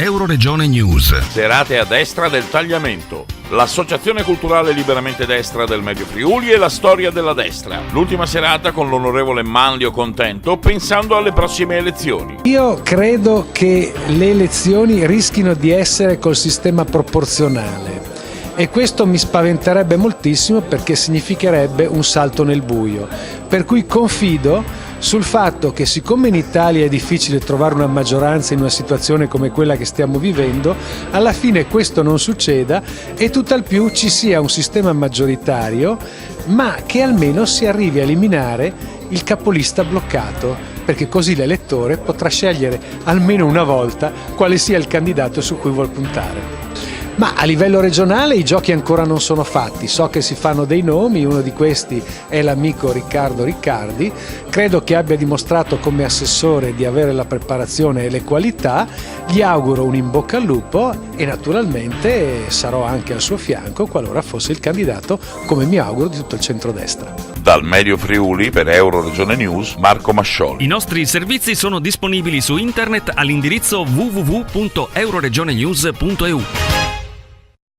Euroregione News. Serate a destra del tagliamento. L'Associazione Culturale Liberamente Destra del Medio Friuli e la storia della destra. L'ultima serata con l'onorevole Manlio Contento pensando alle prossime elezioni. Io credo che le elezioni rischino di essere col sistema proporzionale e questo mi spaventerebbe moltissimo perché significherebbe un salto nel buio. Per cui confido sul fatto che, siccome in Italia è difficile trovare una maggioranza in una situazione come quella che stiamo vivendo, alla fine questo non succeda e tutt'al più ci sia un sistema maggioritario, ma che almeno si arrivi a eliminare il capolista bloccato, perché così l'elettore potrà scegliere almeno una volta quale sia il candidato su cui vuol puntare. Ma a livello regionale i giochi ancora non sono fatti, so che si fanno dei nomi, uno di questi è l'amico Riccardo Riccardi, credo che abbia dimostrato come assessore di avere la preparazione e le qualità, gli auguro un in bocca al lupo e naturalmente sarò anche al suo fianco qualora fosse il candidato, come mi auguro, di tutto il centrodestra. Dal Medio Friuli per Euroregione News, Marco Mascioli. I nostri servizi sono disponibili su internet all'indirizzo www.euroregionenews.eu.